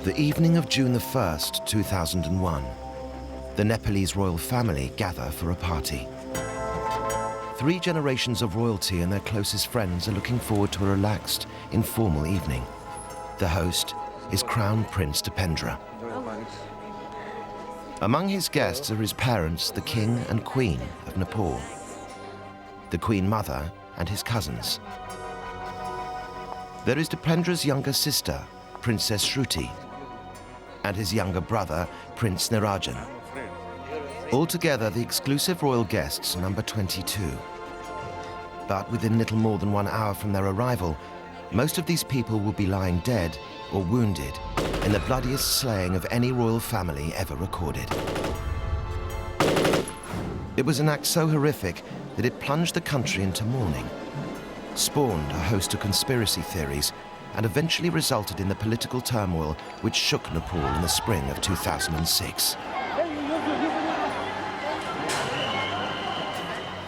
The evening of June the 1st, 2001, the Nepalese royal family gather for a party. 3 generations of royalty and their closest friends are looking forward to a relaxed, informal evening. The host is Crown Prince Dipendra. Among his guests are his parents, the King and Queen of Nepal, the Queen Mother and his cousins. There is Dipendra's younger sister, Princess Shruti, and his younger brother, Prince Narayan. Altogether, the exclusive royal guests number 22. But within little more than 1 hour from their arrival, most of these people will be lying dead or wounded in the bloodiest slaying of any royal family ever recorded. It was an act so horrific that it plunged the country into mourning, spawned a host of conspiracy theories, and eventually resulted in the political turmoil which shook Nepal in the spring of 2006.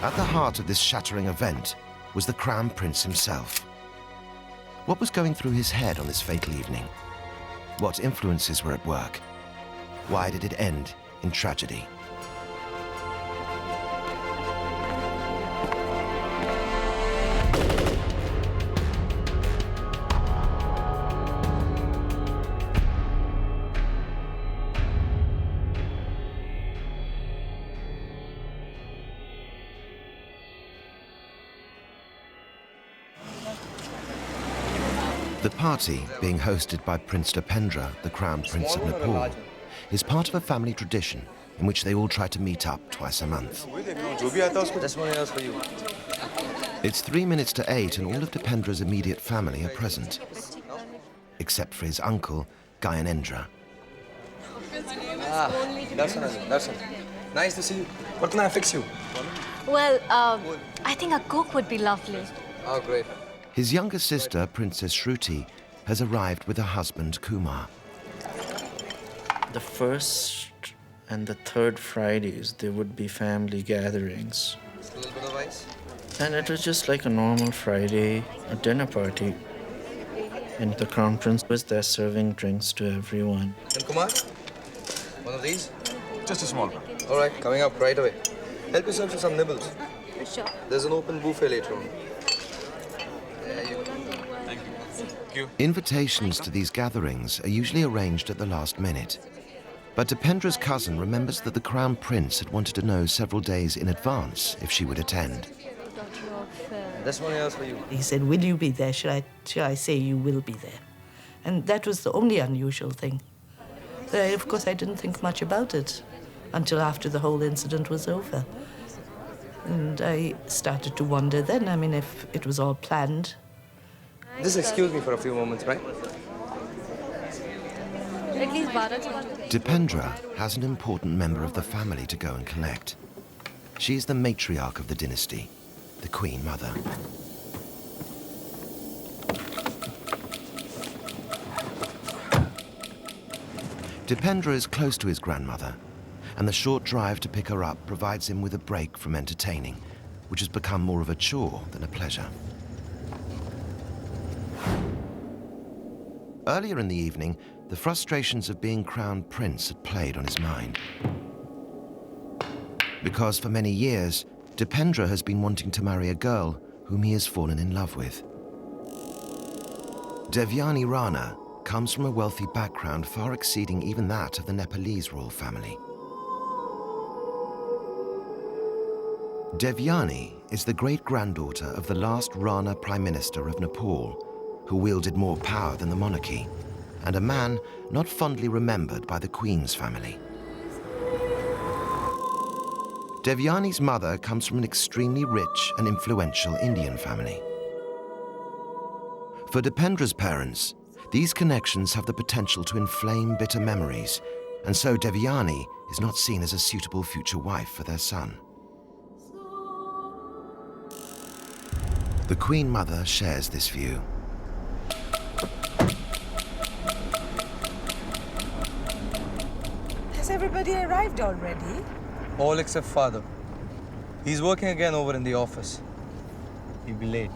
At the heart of this shattering event was the Crown Prince himself. What was going through his head on this fatal evening? What influences were at work? Why did it end in tragedy? The party, being hosted by Prince Dipendra, the Crown Prince of Nepal, is part of a family tradition in which they all try to meet up twice a month. It's 3 minutes to 8 and all of Dipendra's immediate family are present, except for his uncle, Gyanendra. Darshan. Nice to see you. What can I fix you? Well, I think a cook would be lovely. Oh, great. His younger sister, Princess Shruti, has arrived with her husband, Kumar. The first and the third Fridays, there would be family gatherings. Just a little bit of ice. And it was just like a normal Friday, a dinner party. And the Crown Prince was there serving drinks to everyone. And Kumar? One of these? Just a small one. All right, coming up right away. Help yourself to some nibbles. For sure. There's an open buffet later on. Invitations to these gatherings are usually arranged at the last minute. But Dipendra's cousin remembers that the Crown Prince had wanted to know several days in advance if she would attend. This one else for you. He said, will you be there? Should I say you will be there? And that was the only unusual thing. Of course, I didn't think much about it until after the whole incident was over. And I started to wonder then, I mean, if it was all planned. Just excuse me for a few moments, right? Dipendra has an important member of the family to go and collect. She is the matriarch of the dynasty, the Queen Mother. Dipendra is close to his grandmother, and the short drive to pick her up provides him with a break from entertaining, which has become more of a chore than a pleasure. Earlier in the evening, the frustrations of being Crown Prince had played on his mind. Because for many years, Dipendra has been wanting to marry a girl whom he has fallen in love with. Devyani Rana comes from a wealthy background far exceeding even that of the Nepalese royal family. Devyani is the great-granddaughter of the last Rana Prime Minister of Nepal, who wielded more power than the monarchy, and a man not fondly remembered by the Queen's family. Devyani's mother comes from an extremely rich and influential Indian family. For Dipendra's parents, these connections have the potential to inflame bitter memories, and so Devyani is not seen as a suitable future wife for their son. The Queen Mother shares this view. Has everybody arrived already? All except father. He's working again over in the office. He'll be late.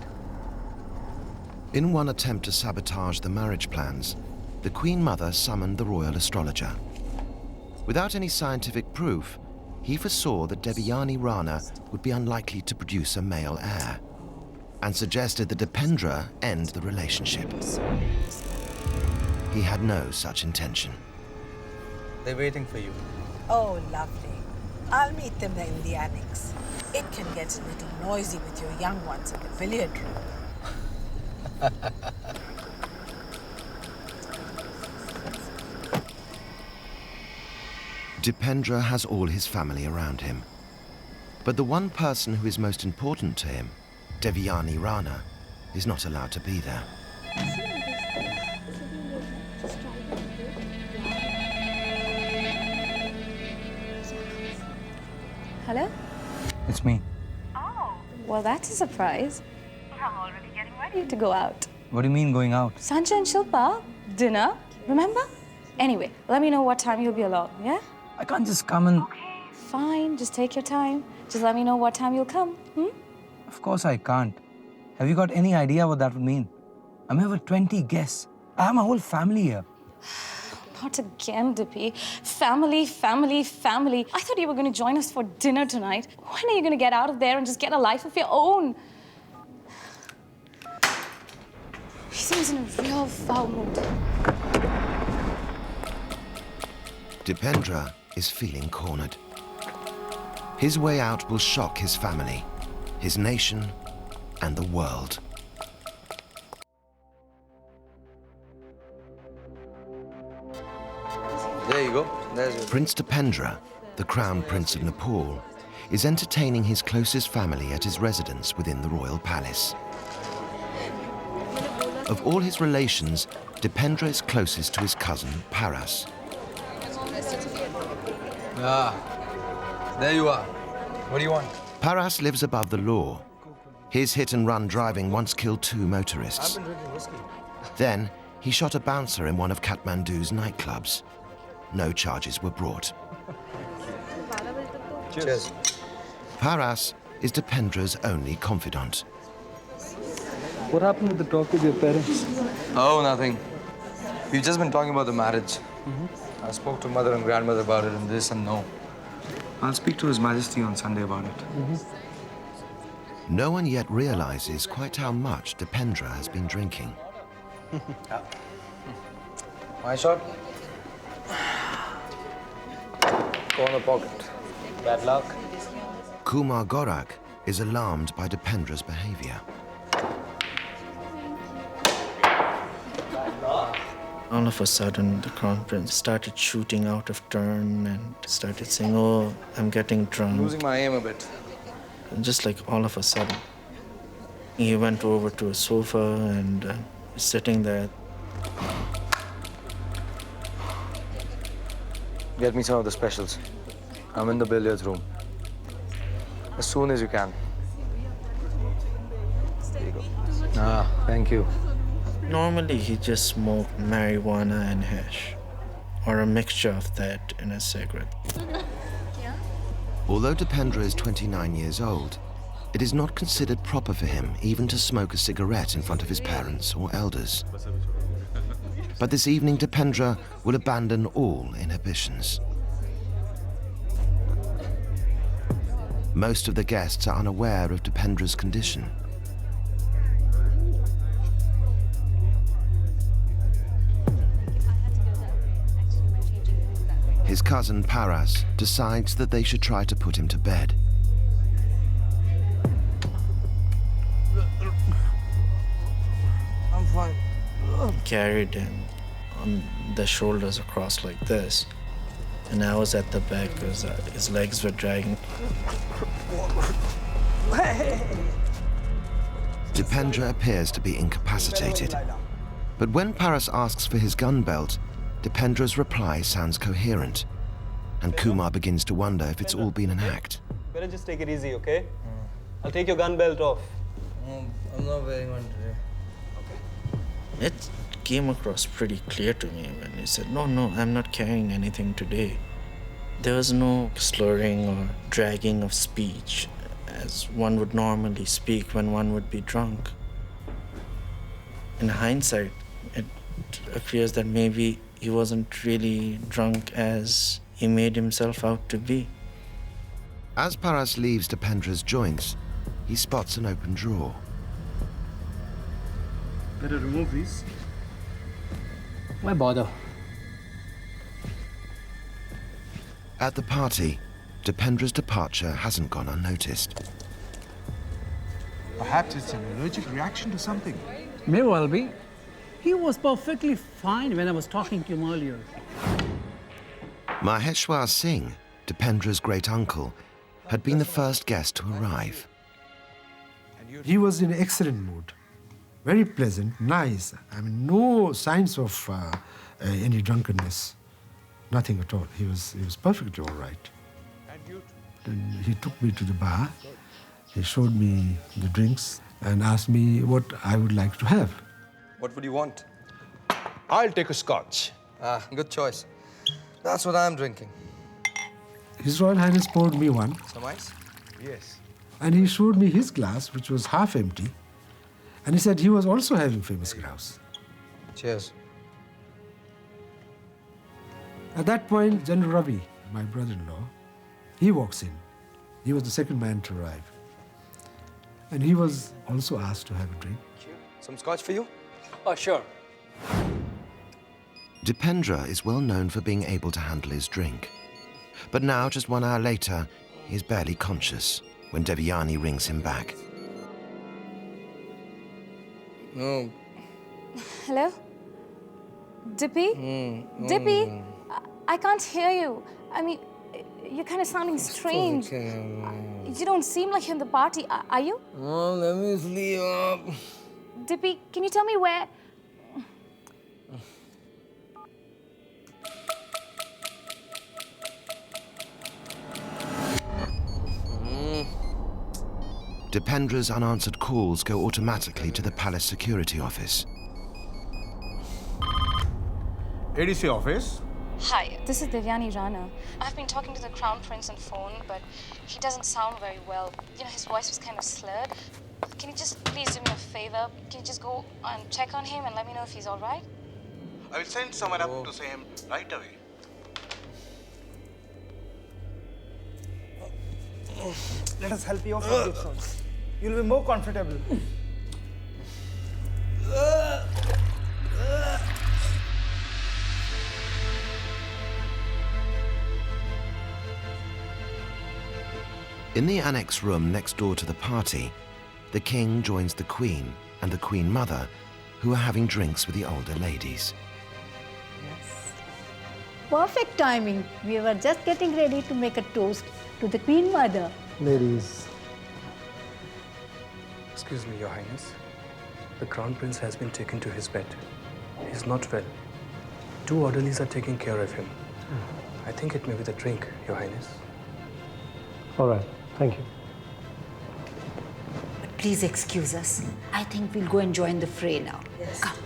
In one attempt to sabotage the marriage plans, the Queen Mother summoned the royal astrologer. Without any scientific proof, he foresaw that Devayani Rana would be unlikely to produce a male heir, and suggested that Dipendra end the relationship. He had no such intention. They're waiting for you. Oh, lovely. I'll meet them there in the annex. It can get a little noisy with your young ones in the billiard room. Dipendra has all his family around him. But the one person who is most important to him, Devayani Rana, is not allowed to be there. Hello? It's me. Oh. Well, that's a surprise. I'm already getting ready to go out. What do you mean going out? Sanjay and Shilpa, dinner, remember? Anyway, let me know what time you'll be along, yeah? I can't just come and... Okay, fine. Just take your time. Just let me know what time you'll come, Of course I can't. Have you got any idea what that would mean? I'm here with 20 guests. I have my whole family here. Not again, Dippy. Family, family, family. I thought you were going to join us for dinner tonight. When are you going to get out of there and just get a life of your own? He seems in a real foul mood. Dipendra is feeling cornered. His way out will shock his family, his nation, and the world. There you go. There's your... Prince Dipendra, the Crown Prince of Nepal, is entertaining his closest family at his residence within the royal palace. Of all his relations, Dipendra is closest to his cousin, Paras. Ah, there you are. What do you want? Paras lives above the law. His hit-and-run driving once killed 2 motorists. I've been drinking whiskey. Then, he shot a bouncer in one of Kathmandu's nightclubs. No charges were brought. Cheers. Paras is Dipendra's only confidant. What happened with the talk with your parents? Oh, nothing. We've just been talking about the marriage. I spoke to mother and grandmother about it and this and no. I'll speak to His Majesty on Sunday about it. No one yet realizes quite how much Dipendra has been drinking. My shot? Corner pocket. Bad luck. Kumar Gorak is alarmed by Dipendra's behavior. All of a sudden, the Crown Prince started shooting out of turn and started saying, "Oh, I'm getting drunk." Losing my aim a bit. And just like all of a sudden, he went over to a sofa and was sitting there. Get me some of the specials. I'm in the billiards room. As soon as you can. There you go. Ah, thank you. Normally, he just smoked marijuana and hash, or a mixture of that in a cigarette. Although Dipendra is 29 years old, it is not considered proper for him even to smoke a cigarette in front of his parents or elders. But this evening, Dipendra will abandon all inhibitions. Most of the guests are unaware of Dipendra's condition. His cousin Paras decides that they should try to put him to bed. I'm fine. Carried him on the shoulders across like this. And I was at the back because his legs were dragging. Dipendra appears to be incapacitated. But when Paras asks for his gun belt, Dipendra's reply sounds coherent, and Kumar begins to wonder if it's all been an act. Better just take it easy, okay? I'll take your gun belt off. I'm not wearing one today. It came across pretty clear to me when he said, no, I'm not carrying anything today. There was no slurring or dragging of speech as one would normally speak when one would be drunk. In hindsight, it appears that maybe he wasn't really drunk as he made himself out to be. As Paras leaves Dipendra's joints, he spots an open drawer. Better remove these. Why bother? At the party, Dipendra's departure hasn't gone unnoticed. Perhaps it's an allergic reaction to something. May well be. He was perfectly fine when I was talking to him earlier. Maheshwar Singh, Dipendra's great-uncle, had been the first guest to arrive. He was in excellent mood. Very pleasant, nice. I mean, no signs of any drunkenness. Nothing at all. He was perfectly all right. Then he took me to the bar. He showed me the drinks and asked me what I would like to have. What would you want? I'll take a scotch. Ah, good choice. That's what I'm drinking. His Royal Highness poured me one. Some ice? Yes. And he showed me his glass, which was half empty. And he said he was also having famous grouse. Cheers. At that point, General Ravi, my brother-in-law, he walks in. He was the second man to arrive. And he was also asked to have a drink. Some scotch for you? Oh, sure. Dipendra is well known for being able to handle his drink. But now, just 1 hour later, he's barely conscious when Devyani rings him back. No. Hello? Dippy? Dippy? I can't hear you. I mean, you're kind of sounding strange. You don't seem like you're in the party. Are you? Oh, let me sleep. Dippy, can you tell me where? Dipendra's unanswered calls go automatically to the palace security office. ADC office. Hi, this is Devyani Rana. I've been talking to the Crown Prince on phone, but he doesn't sound very well. You know, his voice was kind of slurred. Can you just please do me a favor? Can you just go and check on him and let me know if he's all right? I will send someone up to see him right away. Let us help you off with this one. You'll be more comfortable. In the annex room next door to the party, the king joins the queen and the queen mother, who are having drinks with the older ladies. Perfect timing. We were just getting ready to make a toast to the Queen Mother. Ladies. Excuse me, Your Highness. The Crown Prince has been taken to his bed. He's not well. 2 orderlies are taking care of him. I think it may be the drink, Your Highness. All right, thank you. Please excuse us. I think we'll go and join the fray now. Yes. Come.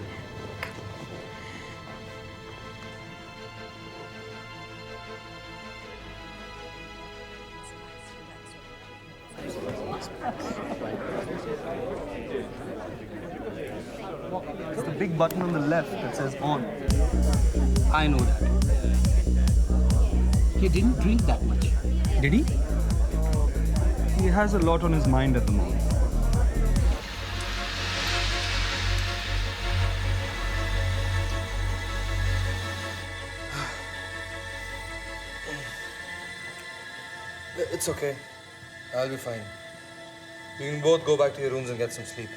It's the big button on the left that says on. I know that. He didn't drink that much. Did he? He has a lot on his mind at the moment. It's okay. I'll be fine. You can both go back to your rooms and get some sleep.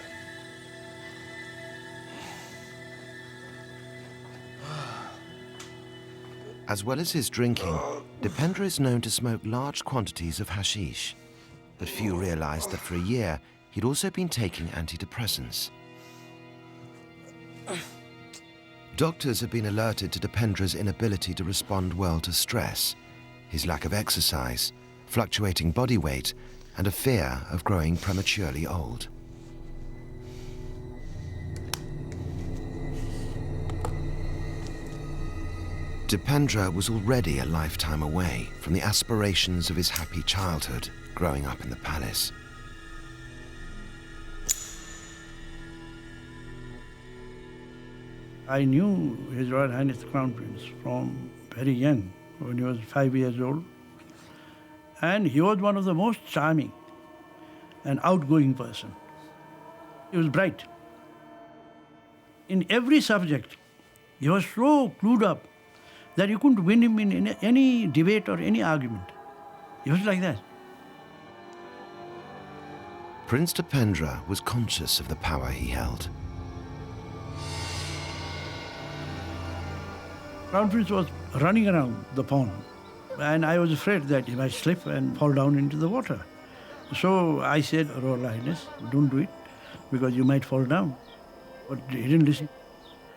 As well as his drinking, Dipendra is known to smoke large quantities of hashish. But few realized that for a year, he'd also been taking antidepressants. Doctors have been alerted to Dipendra's inability to respond well to stress, his lack of exercise, fluctuating body weight, and a fear of growing prematurely old. Dipendra was already a lifetime away from the aspirations of his happy childhood growing up in the palace. I knew His Royal Highness the Crown Prince from very young, when he was 5 years old. And he was one of the most charming and outgoing person. He was bright. In every subject, he was so clued up that you couldn't win him in any debate or any argument. He was like that. Prince Dipendra was conscious of the power he held. Crown Prince was running around the pond, and I was afraid that he might slip and fall down into the water. So I said, Royal Highness, don't do it, because you might fall down. But he didn't listen.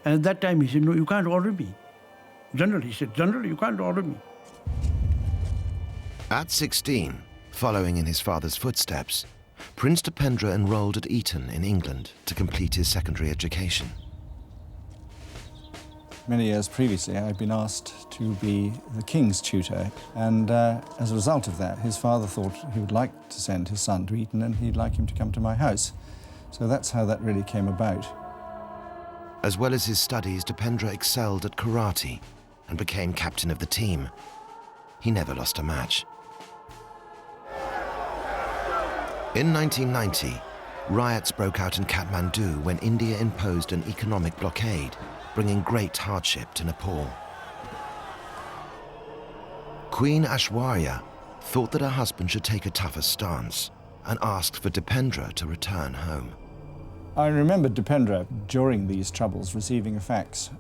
And at that time he said, no, you can't order me. General, he said, General, you can't order me. At 16, following in his father's footsteps, Prince Dipendra enrolled at Eton in England to complete his secondary education. Many years previously, I'd been asked to be the King's tutor, and as a result of that, his father thought he would like to send his son to Eton and he'd like him to come to my house. So that's how that really came about. As well as his studies, Dipendra excelled at karate and became captain of the team. He never lost a match. In 1990, riots broke out in Kathmandu when India imposed an economic blockade, bringing great hardship to Nepal. Queen Aishwarya thought that her husband should take a tougher stance and asked for Dipendra to return home. I remember Dipendra, during these troubles, receiving a fax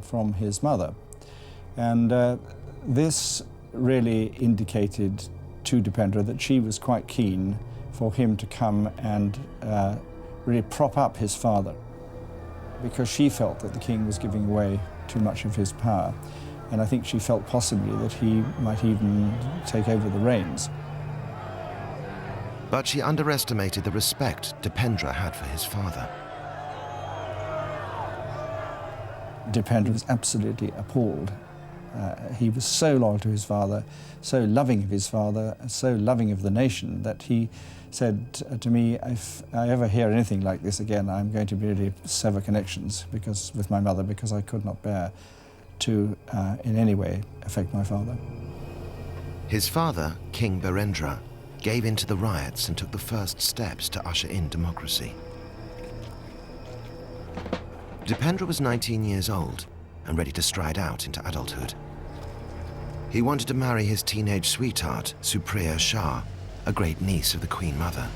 from his mother. And this really indicated to Dipendra that she was quite keen for him to come and really prop up his father, because she felt that the king was giving away too much of his power. And I think she felt possibly that he might even take over the reins. But she underestimated the respect Dipendra had for his father. Dipendra was absolutely appalled. He was so loyal to his father, so loving of his father, so loving of the nation, that he said to me, if I ever hear anything like this again, I'm going to really sever connections with my mother, because I could not bear to in any way affect my father. His father, King Birendra, gave in to the riots and took the first steps to usher in democracy. Dipendra was 19 years old and ready to stride out into adulthood. He wanted to marry his teenage sweetheart, Supriya Shah, a great niece of the Queen Mother.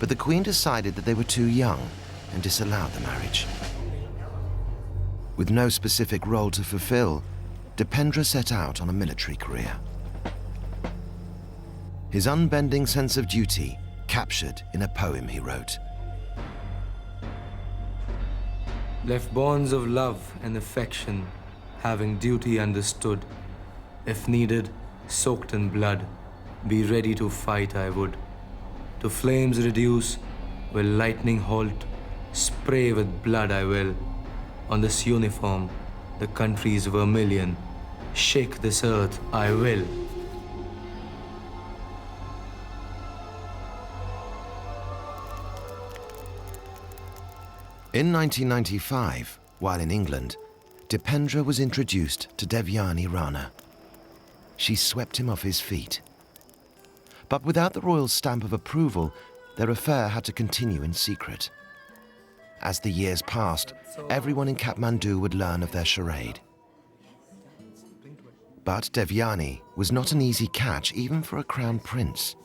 But the Queen decided that they were too young and disallowed the marriage. With no specific role to fulfill, Dipendra set out on a military career. His unbending sense of duty captured in a poem he wrote. Left bonds of love and affection, having duty understood. If needed, soaked in blood, be ready to fight I would. To flames reduce, will lightning halt, spray with blood I will. On this uniform, the country's vermilion, shake this earth I will. In 1995, while in England, Dipendra was introduced to Devyani Rana. She swept him off his feet. But without the royal stamp of approval, their affair had to continue in secret. As the years passed, everyone in Kathmandu would learn of their charade. But Devyani was not an easy catch even for a crown prince.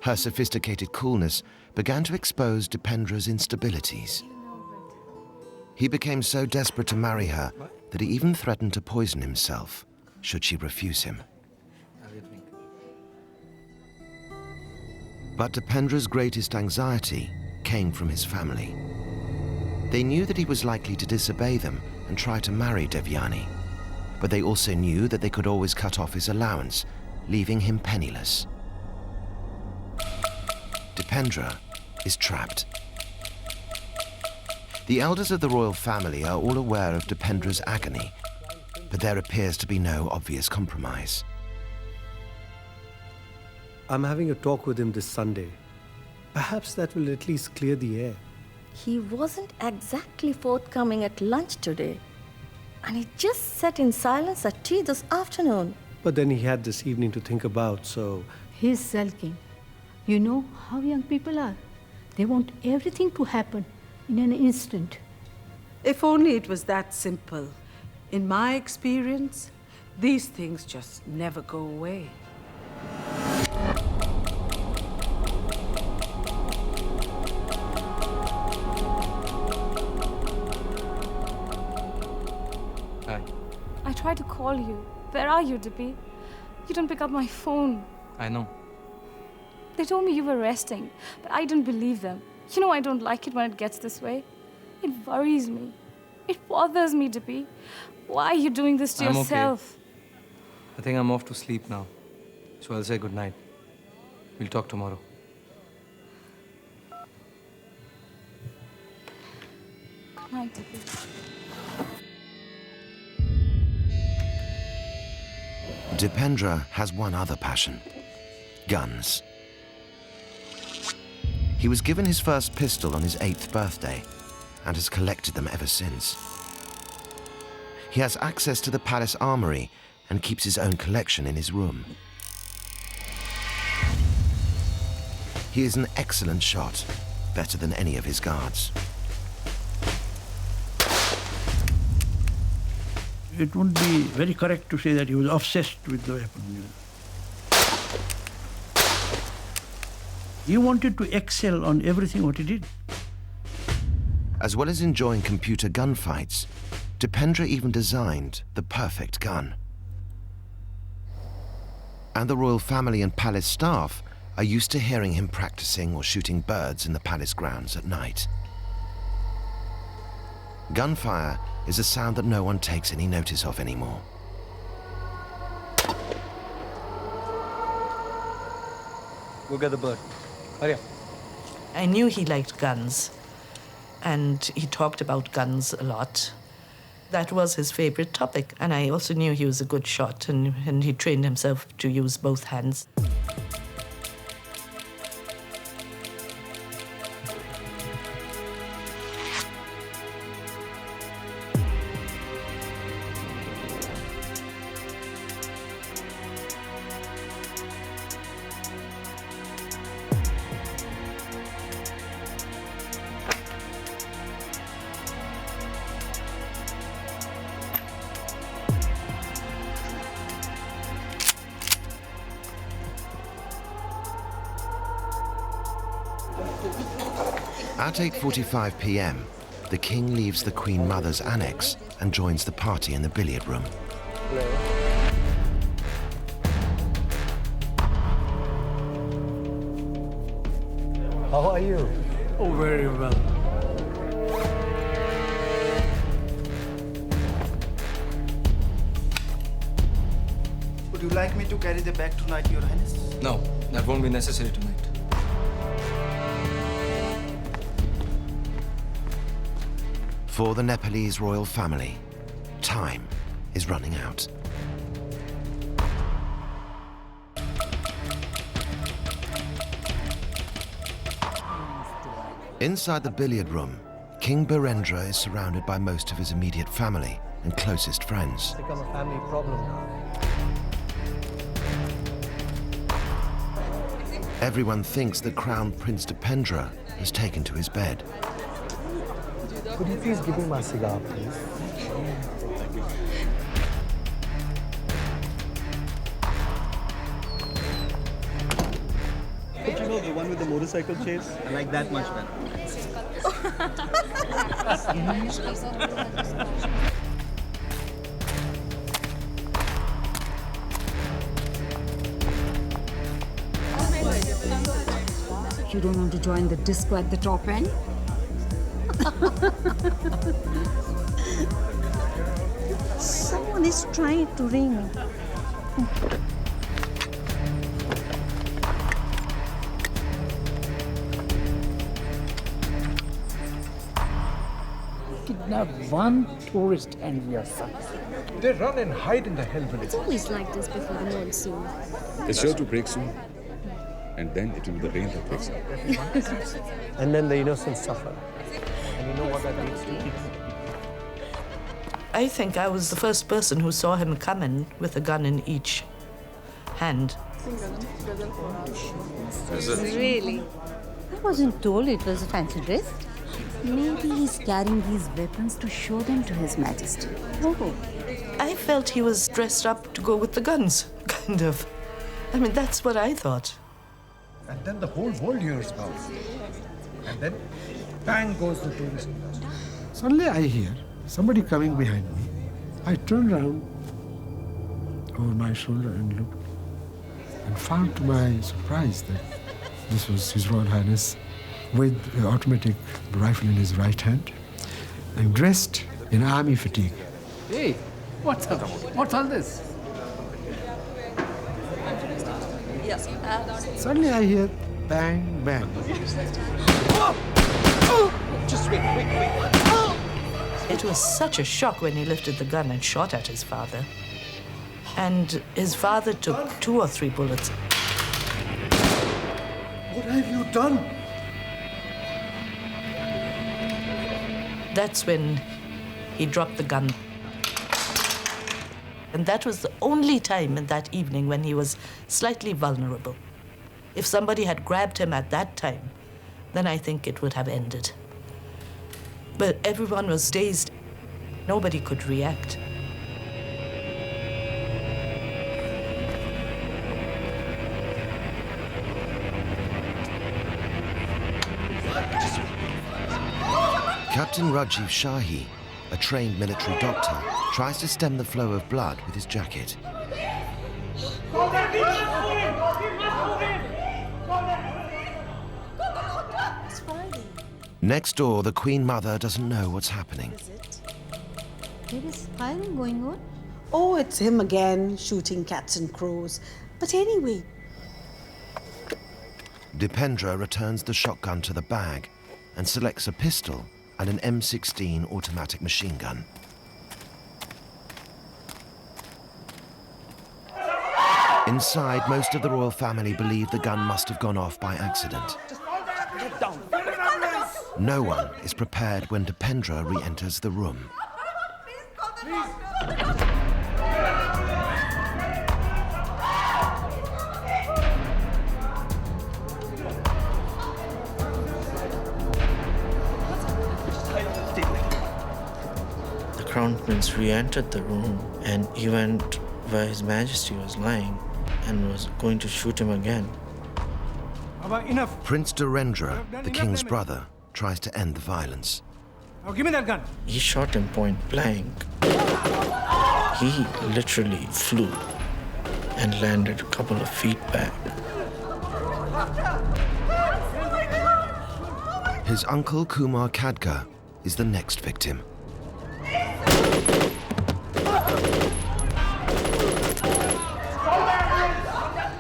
Her sophisticated coolness began to expose Dipendra's instabilities. He became so desperate to marry her that he even threatened to poison himself should she refuse him. But Dipendra's greatest anxiety came from his family. They knew that he was likely to disobey them and try to marry Devyani, but they also knew that they could always cut off his allowance, leaving him penniless. Dipendra is trapped. The elders of the royal family are all aware of Dipendra's agony, but there appears to be no obvious compromise. I'm having a talk with him this Sunday. Perhaps that will at least clear the air. He wasn't exactly forthcoming at lunch today. And he just sat in silence at tea this afternoon. But then he had this evening to think about, so... He's sulking. You know how young people are. They want everything to happen in an instant. If only it was that simple. In my experience, these things just never go away. Hi. I tried to call you. Where are you, Dippy? You don't pick up my phone. I know. They told me you were resting, but I didn't believe them. You know I don't like it when it gets this way. It worries me. It bothers me, Dippy. Why are you doing this to yourself? Okay. I think I'm off to sleep now. So I'll say good night. We'll talk tomorrow. Good night, Dippy. Dipendra has one other passion: guns. He was given his first pistol on his 8th birthday and has collected them ever since. He has access to the palace armory and keeps his own collection in his room. He is an excellent shot, better than any of his guards. It wouldn't be very correct to say that he was obsessed with the weapon. He wanted to excel on everything what he did. As well as enjoying computer gunfights, Dipendra even designed the perfect gun. And the royal family and palace staff are used to hearing him practicing or shooting birds in the palace grounds at night. Gunfire is a sound that no one takes any notice of anymore. Go get the bird. Hurry up. I knew he liked guns, and he talked about guns a lot. That was his favorite topic, and I also knew he was a good shot, and he trained himself to use both hands. At 8:45 p.m., the king leaves the Queen Mother's annex and joins the party in the billiard room. How are you? Oh, very well. Would you like me to carry the bag tonight, Your Highness? No, that won't be necessary tonight. For the Nepalese royal family, time is running out. Inside the billiard room, King Birendra is surrounded by most of his immediate family and closest friends. It's become a family problem now. Everyone thinks that Crown Prince Dipendra has taken to his bed. Could you please give me my cigar, please? But you know, the one with the motorcycle chase? I like that much better. You don't want to join the disco at the top end? Someone is trying to ring me. Kidnap one tourist and we are success. They run and hide in the hell village. It's always like this before the monsoon. It's sure to break soon. And then it will be the rain that wakes up. And then the innocents suffer. And you know what that leads to? I think I was the first person who saw him come in with a gun in each hand. Really? I wasn't told it was a fancy dress. Maybe he's carrying these weapons to show them to His Majesty. Oh. I felt he was dressed up to go with the guns, kind of. I mean, that's what I thought. And then the whole world hears about it. And then, bang goes the tourist. Suddenly I hear somebody coming behind me. I turned around over my shoulder and looked, and found to my surprise that this was His Royal Highness with an automatic rifle in his right hand and dressed in army fatigue. Hey, what's up? What's all this? Yes. Suddenly I hear bang, bang. Just wait. It was such a shock when he lifted the gun and shot at his father. And his father took 2 or 3 bullets. What have you done? That's when he dropped the gun. And that was the only time in that evening when he was slightly vulnerable. If somebody had grabbed him at that time, then I think it would have ended. But everyone was dazed. Nobody could react. Captain Rajiv Shahi, a trained military doctor, tries to stem the flow of blood with his jacket. Next door, the Queen Mother doesn't know what's happening. There is firing going on. Oh, it's him again, shooting cats and crows. But anyway. Dipendra returns the shotgun to the bag and selects a pistol and an M16 automatic machine gun. Inside, most of the royal family believe the gun must have gone off by accident. No one is prepared when Dipendra re-enters the room. The Crown Prince re-entered the room and he went where His Majesty was lying and was going to shoot him again. Enough. Prince Dipendra, the king's brother, tries to end the violence. Now give me that gun. He shot him point blank. He literally flew and landed a couple of feet back. His uncle Kumar Khadga is the next victim.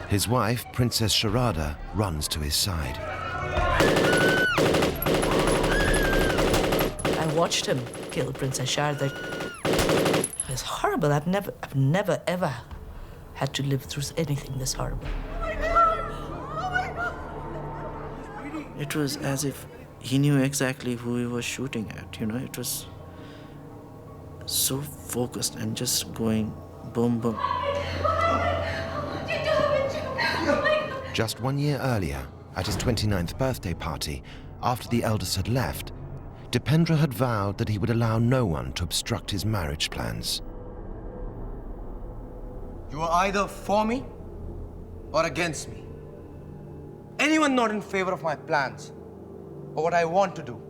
His wife, Princess Sharada, runs to his side. I watched him kill Princess Sharada. It was horrible. I've never ever had to live through anything this horrible. It was as if he knew exactly who he was shooting at, you know? It was so focused and just going boom, boom. Just 1 year earlier, at his 29th birthday party, after the eldest had left, Dipendra had vowed that he would allow no one to obstruct his marriage plans. You are either for me or against me. Anyone not in favor of my plans or what I want to do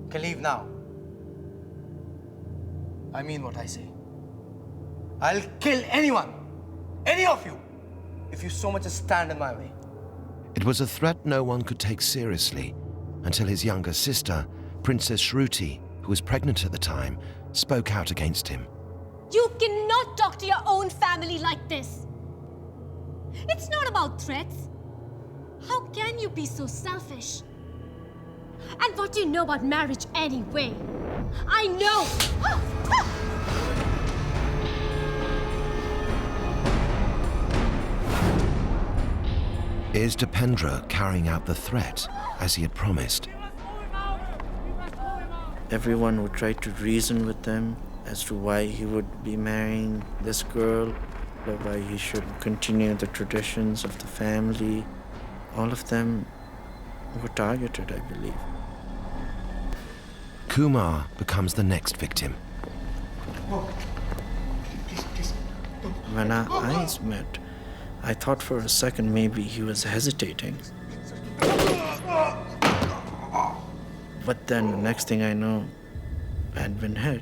can leave now. I mean what I say. I'll kill anyone, any of you, if you so much as stand in my way. It was a threat no one could take seriously until his younger sister, Princess Shruti, who was pregnant at the time, spoke out against him. You cannot talk to your own family like this. It's not about threats. How can you be so selfish? And what do you know about marriage anyway? I know! Is Dipendra carrying out the threat as he had promised? Everyone would try to reason with them as to why he would be marrying this girl, or why he should continue the traditions of the family. All of them were targeted, I believe. Kumar becomes the next victim. When our eyes met, I thought for a second maybe he was hesitating. But then the next thing I know, I had been hit.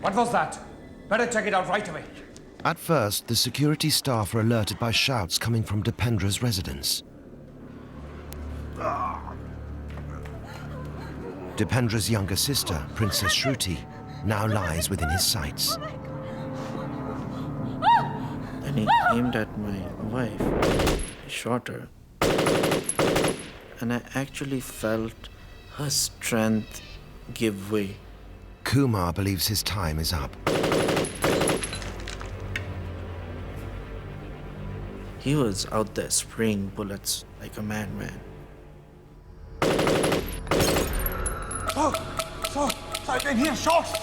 What was that? Better check it out right away. At first, the security staff are alerted by shouts coming from Dipendra's residence. Dipendra's younger sister, Princess Shruti, now lies within his sights. Then he aimed at my wife. He shot her. And I actually felt her strength give way. Kumar believes his time is up. He was out there spraying bullets like a madman. Sir, I can hear shots.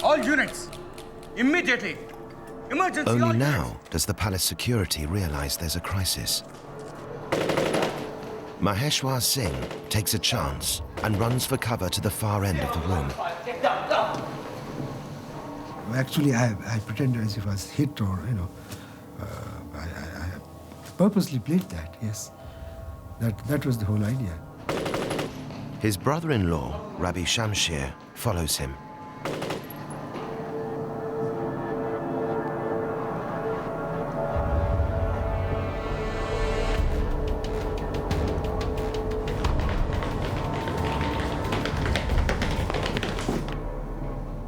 All units, immediately. Emergency. Only now does the palace security realize there's a crisis. Maheshwar Singh takes a chance and runs for cover to the far end of the room. Actually, I pretended as if I was hit, or, I purposely played that, yes. That was the whole idea. His brother-in-law, Rabbi Shamshir, follows him.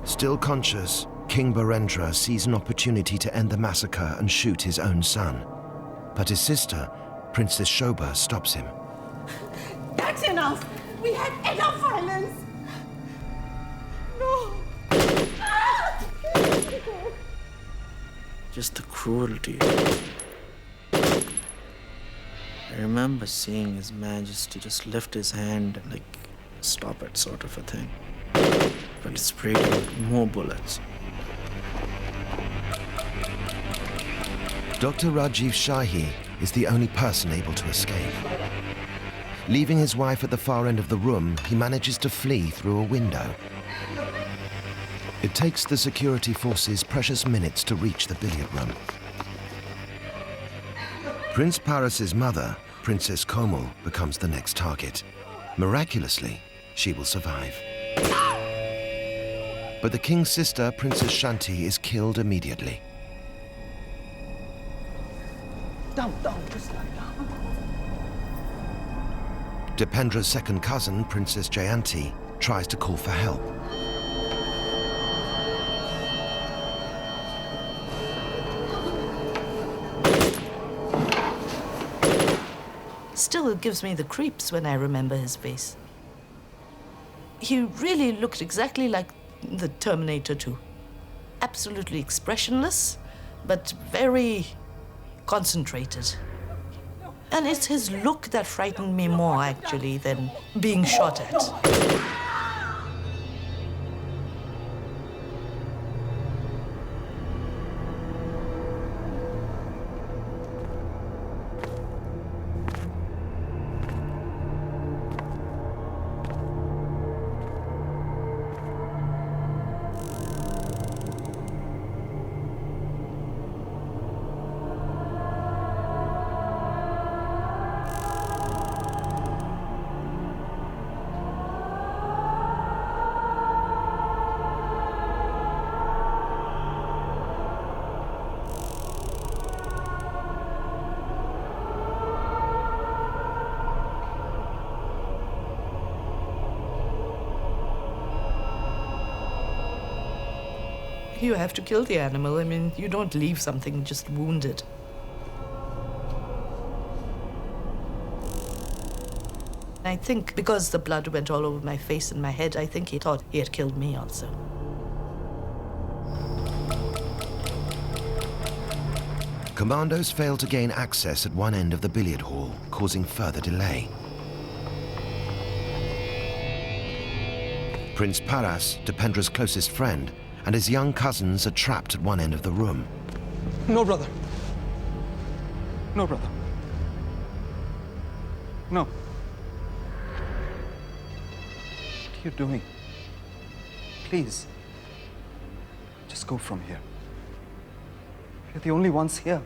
Still conscious, King Birendra sees an opportunity to end the massacre and shoot his own son. But his sister, Princess Shobha, stops him. That's enough! We had enough violence! No! Just the cruelty. I remember seeing His Majesty just lift his hand and stop it, sort of a thing. But he sprayed him with more bullets. Dr. Rajiv Shahi is the only person able to escape. Leaving his wife at the far end of the room, he manages to flee through a window. It takes the security forces precious minutes to reach the billiard room. Prince Paras's mother, Princess Komal, becomes the next target. Miraculously, she will survive. But the king's sister, Princess Shanti, is killed immediately. Down, just lie down. Dipendra's second cousin, Princess Jayanti, tries to call for help. Still, it gives me the creeps when I remember his face. He really looked exactly like the Terminator 2. Absolutely expressionless, but very concentrated. And it's his look that frightened me more, actually, than being shot at. You have to kill the animal. I mean, you don't leave something just wounded. I think because the blood went all over my face and my head, I think he thought he had killed me also. Commandos fail to gain access at one end of the billiard hall, causing further delay. Prince Paras, Dipendra's closest friend, and his young cousins are trapped at one end of the room. No, brother. No, brother. No. What are you doing? Please. Just go from here. You're the only ones here.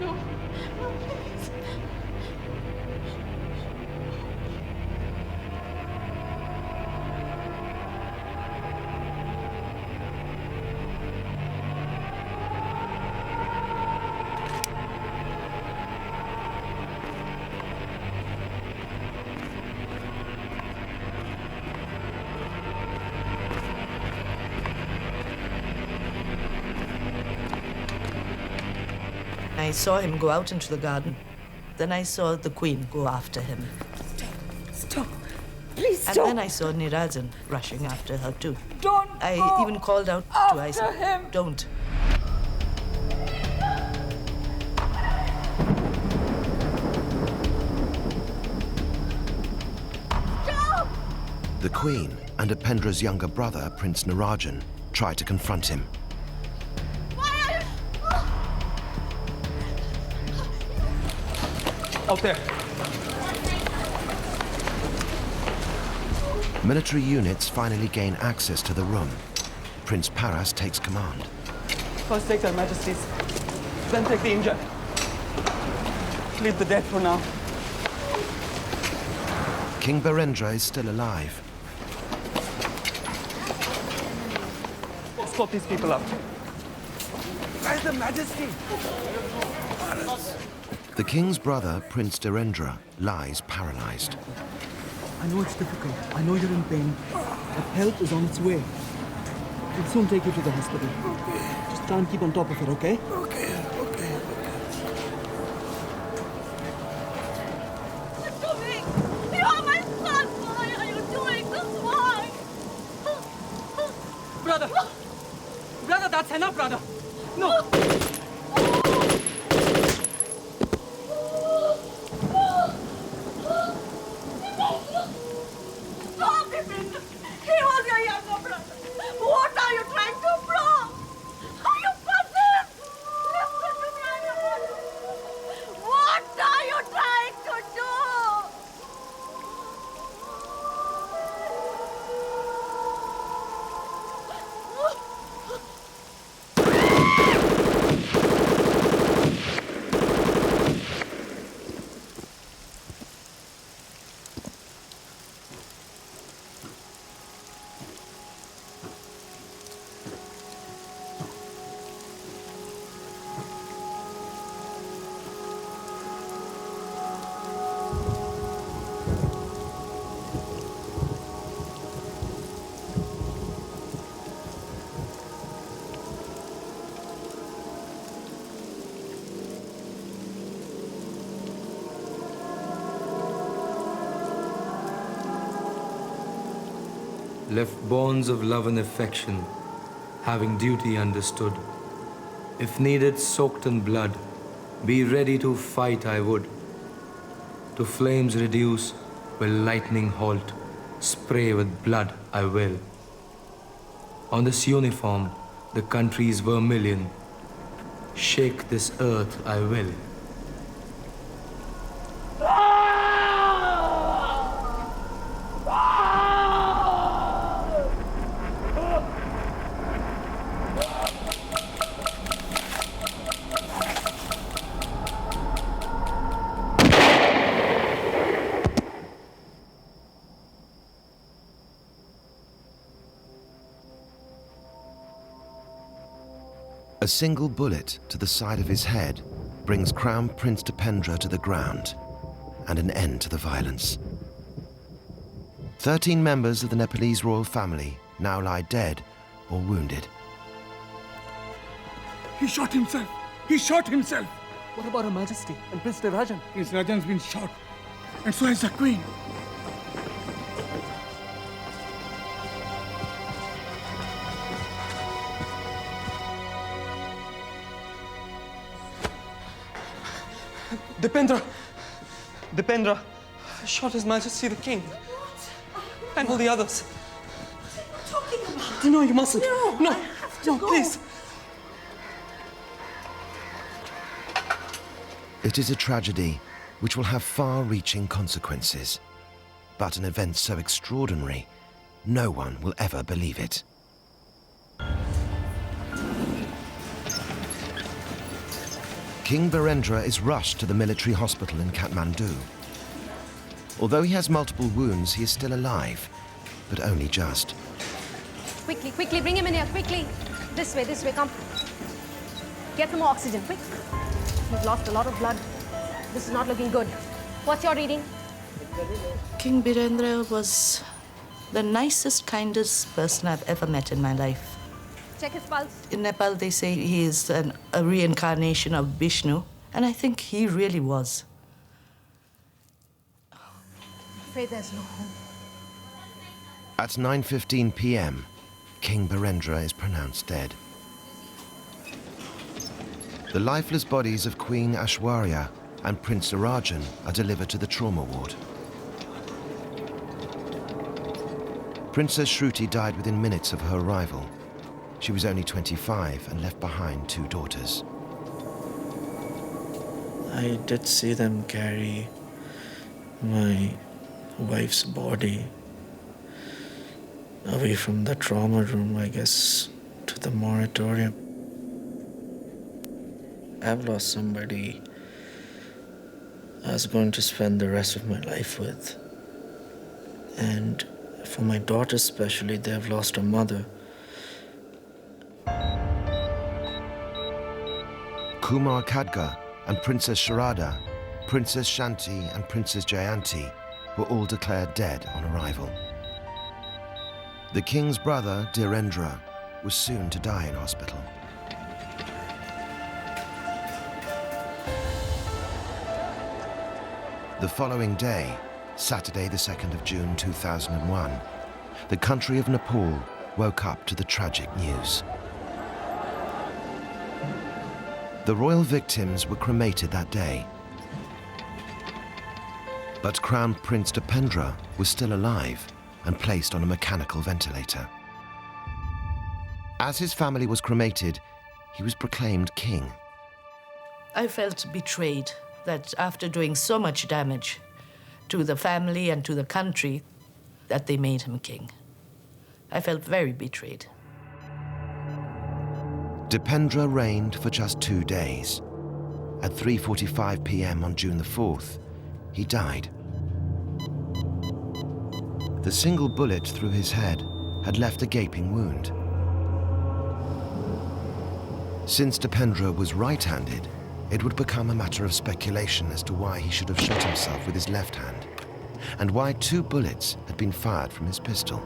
No. No, please. I saw him go out into the garden. Then I saw the Queen go after him. Stop. Please And stop. then I saw Nirajan rushing after her too. Don't I go even called out to after Isa, him. don't. Stop! The Queen and Dipendra's younger brother, Prince Narayan, try to confront him. Out there. Military units finally gain access to the room. Prince Paras takes command. First take their majesties, then take the injured. Leave the dead for now. King Birendra is still alive. Escort these people out. Where's the majesty? The king's brother, Prince Dipendra, lies paralyzed. I know it's difficult. I know you're in pain. But help is on its way. We'll soon take you to the hospital. Just try and keep on top of it, okay? You are my son! Why are you doing this? Why? Brother! Brother, that's enough, brother! No! Stop, Dipendra! He was your younger brother. What are you trying to prove? Are you possessed? Listen to me, I'm your mother. What are you trying to do? Left bonds of love and affection, having duty understood. If needed, soaked in blood, be ready to fight I would. To flames reduce, will lightning halt, spray with blood I will. On this uniform, the country's vermilion, shake this earth I will. A single bullet to the side of his head brings Crown Prince Dipendra to the ground and an end to the violence. 13 members of the Nepalese Royal Family now lie dead or wounded. He shot himself. He shot himself. What about Her Majesty and Prince Narayan? Prince Narayan's been shot. And so is the Queen. Dipendra! Dipendra shot His Majesty the King. And all the others. What are you talking about? No, you mustn't. No, No, please. It is a tragedy which will have far-reaching consequences. But an event so extraordinary, no one will ever believe it. King Birendra is rushed to the military hospital in Kathmandu. Although he has multiple wounds, he is still alive, but only just. Quickly, quickly, bring him in here, quickly. This way, come. Get some more oxygen, quick. He's lost a lot of blood. This is not looking good. What's your reading? King Birendra was the nicest, kindest person I've ever met in my life. Check his pulse. In Nepal, they say he is a reincarnation of Vishnu, and I think he really was. I'm afraid there's no hope. At 9:15 p.m., King Birendra is pronounced dead. The lifeless bodies of Queen Aishwarya and Prince Narayan are delivered to the trauma ward. Princess Shruti died within minutes of her arrival. She was only 25 and left behind 2 daughters. I did see them carry my wife's body away from the trauma room, I guess, to the moratorium. I've lost somebody I was going to spend the rest of my life with. And for my daughters especially, they've lost a mother. Kumar Khadga and Princess Sharada, Princess Shanti and Princess Jayanti were all declared dead on arrival. The king's brother, Dhirendra, was soon to die in hospital. The following day, Saturday the 2nd of June 2001, the country of Nepal woke up to the tragic news. The royal victims were cremated that day. But Crown Prince Dipendra was still alive and placed on a mechanical ventilator. As his family was cremated, he was proclaimed king. I felt betrayed that after doing so much damage to the family and to the country, that they made him king. I felt very betrayed. Dipendra reigned for just 2 days. At 3:45 p.m. on June the 4th, he died. The single bullet through his head had left a gaping wound. Since Dipendra was right-handed, it would become a matter of speculation as to why he should have shot himself with his left hand, and why 2 bullets had been fired from his pistol.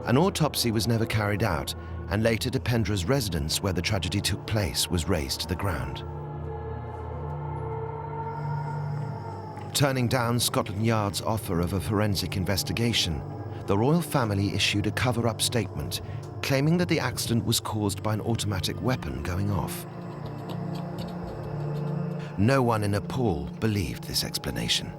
An autopsy was never carried out, and later Dipendra's residence where the tragedy took place was razed to the ground. Turning down Scotland Yard's offer of a forensic investigation, the royal family issued a cover-up statement claiming that the accident was caused by an automatic weapon going off. No one in Nepal believed this explanation.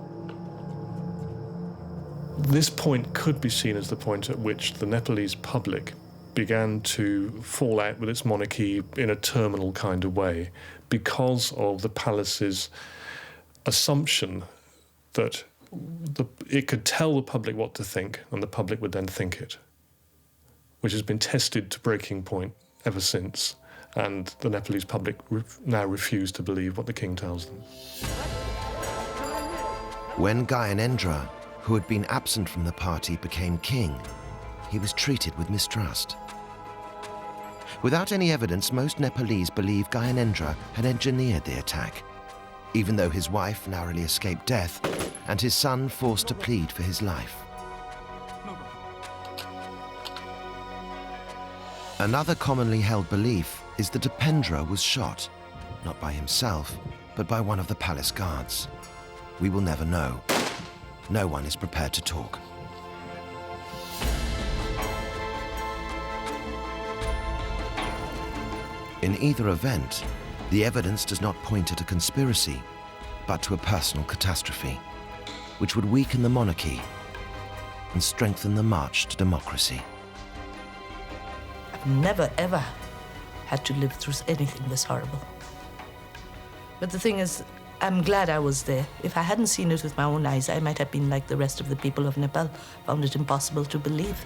This point could be seen as the point at which the Nepalese public began to fall out with its monarchy in a terminal kind of way because of the palace's assumption that it could tell the public what to think and the public would then think it, which has been tested to breaking point ever since, and the Nepalese public now refuse to believe what the king tells them. When Gyanendra, who had been absent from the party, became king, he was treated with mistrust. Without any evidence, most Nepalese believe Gyanendra had engineered the attack, even though his wife narrowly escaped death and his son forced to plead for his life. Another commonly held belief is that Dipendra was shot, not by himself, but by one of the palace guards. We will never know. No one is prepared to talk. In either event, The evidence does not point at a conspiracy, but to a personal catastrophe, which would weaken the monarchy and strengthen the march to democracy. I've never, ever had to live through anything this horrible. But the thing is, I'm glad I was there. If I hadn't seen it with my own eyes, I might have been like the rest of the people of Nepal, found it impossible to believe.